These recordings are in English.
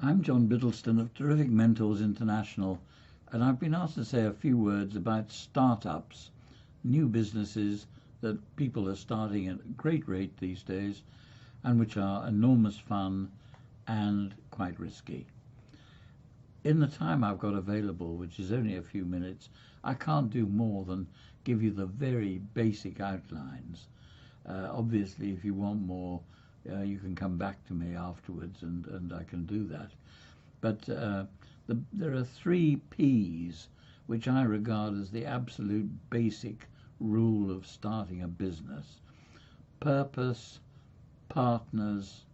I'm John Bittleston of Terrific Mentors International, and I've been asked to say a few words about startups, new businesses that people are starting at a great rate these days and which are enormous fun and quite risky. In the time I've got available, which is only a few minutes, I can't do more than give you the very basic outlines. Obviously, if you want more, you can come back to me afterwards and I can do that. But there are 3 P's which I regard as the absolute basic rule of starting a business: purpose, partners,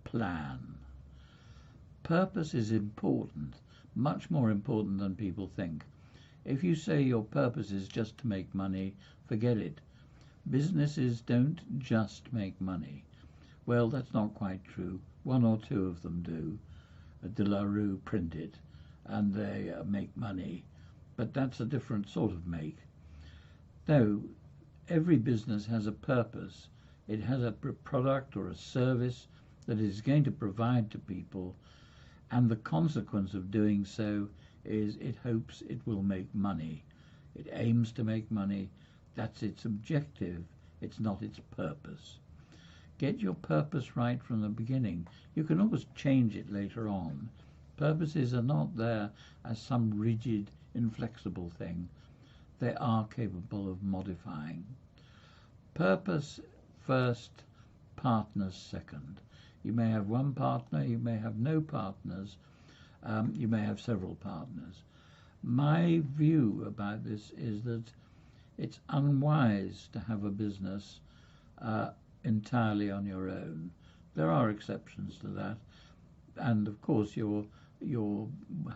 plan. Purpose is important, much more important than people think. If you say your purpose is just to make money, forget it. Businesses don't just make money. Well, that's not quite true. 1 or 2 of them do. De La Rue print it, and they make money. But that's a different sort of make. No, every business has a purpose. It has a product or a service that is going to provide to people, and the consequence of doing so is it hopes it will make money. It aims to make money. That's its objective. It's not its purpose. Get your purpose right from the beginning. You can always change it later on. Purposes are not there as some rigid, inflexible thing. They are capable of modifying. Purpose first, partners second. You may have one partner, you may have no partners, you may have several partners. My view about this is that it's unwise to have a business entirely on your own. There are exceptions to that, and of course your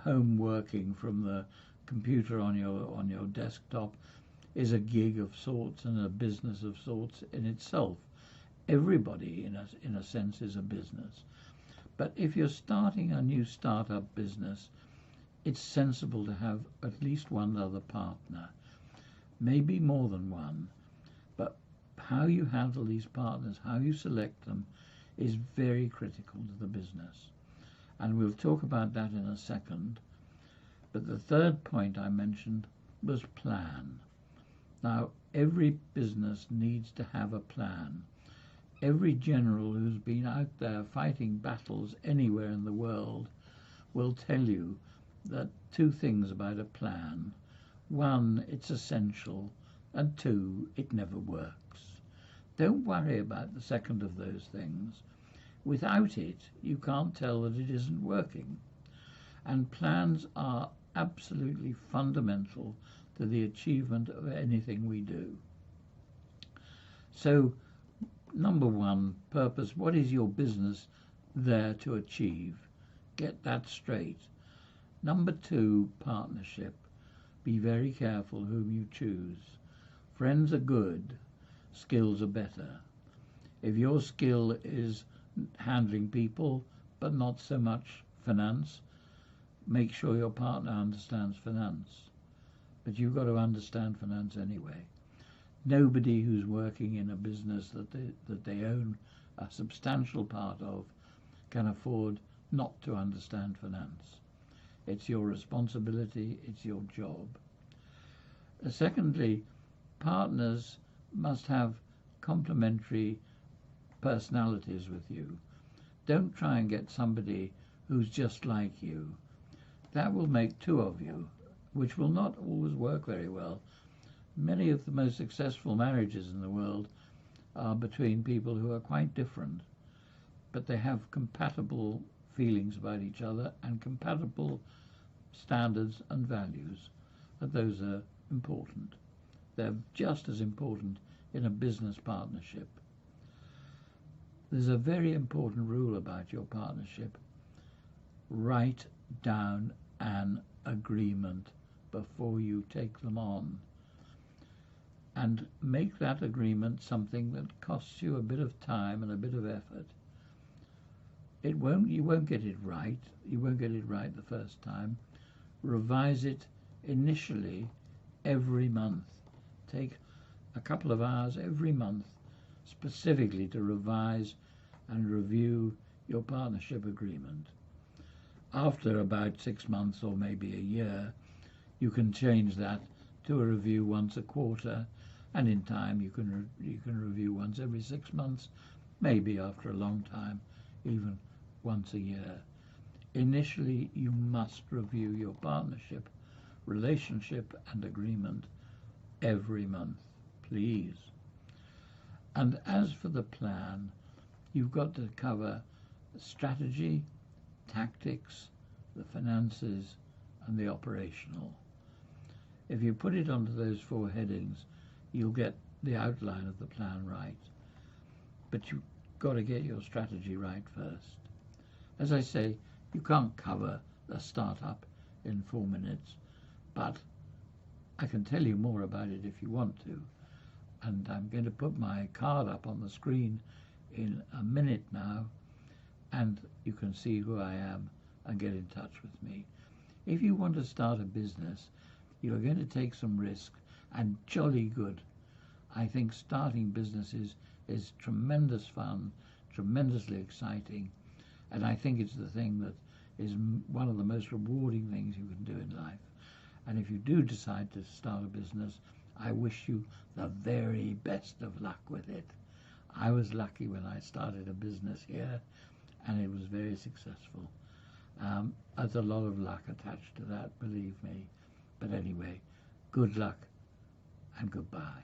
home working from the computer on your desktop is a gig of sorts and a business of sorts in itself. Everybody in a sense is a business. But if you're starting a new startup business, it's sensible to have at least one other partner, maybe more than one. But how you handle these partners, how you select them, is very critical to the business. And we'll talk about that in a second. But the third point I mentioned was plan. Now, every business needs to have a plan. Every general who's been out there fighting battles anywhere in the world will tell you that 2 things about a plan. 1, it's essential, and 2, it never works. Don't worry about the second of those things. Without it, you can't tell that it isn't working. And plans are absolutely fundamental to the achievement of anything we do. So, number 1, purpose. What is your business there to achieve? Get that straight. Number 2, partnership. Be very careful whom you choose. Friends are good, skills are better. If your skill is handling people, but not so much finance, make sure your partner understands finance. But you've got to understand finance anyway. Nobody who's working in a business that they own a substantial part of can afford not to understand finance. It's your responsibility, it's your job. Secondly, partners must have complementary personalities with you. Don't try and get somebody who's just like you. That will make 2 of you, which will not always work very well. Many of the most successful marriages in the world are between people who are quite different, but they have compatible feelings about each other and compatible standards and values, and those are important. They're just as important in a business partnership. There's a very important rule about your partnership. Write down an agreement before you take them on, and make that agreement something that costs you a bit of time and a bit of effort. You won't get it right. You won't get it right the first time. Revise it initially every month. Take a couple of hours every month specifically to revise and review your partnership agreement. After about 6 months or maybe a year, you can change that to a review once a quarter, and in time you can review once every 6 months, maybe after a long time, even once a year. Initially, you must review your partnership, relationship, and agreement every month, please. And as for the plan, you've got to cover strategy, tactics, the finances, and the operational. If you put it onto those four headings, you'll get the outline of the plan right. But you've got to get your strategy right first. As I say, you can't cover a startup in 4 minutes, but I can tell you more about it if you want to. And I'm going to put my card up on the screen in a minute now, and you can see who I am and get in touch with me. If you want to start a business, you're going to take some risk, and jolly good. I think starting businesses is tremendous fun, tremendously exciting, and I think it's the thing that is one of the most rewarding things you can do in life. And if you do decide to start a business, I wish you the very best of luck with it. I was lucky when I started a business here, and it was very successful. There's a lot of luck attached to that, believe me. But anyway, good luck and goodbye.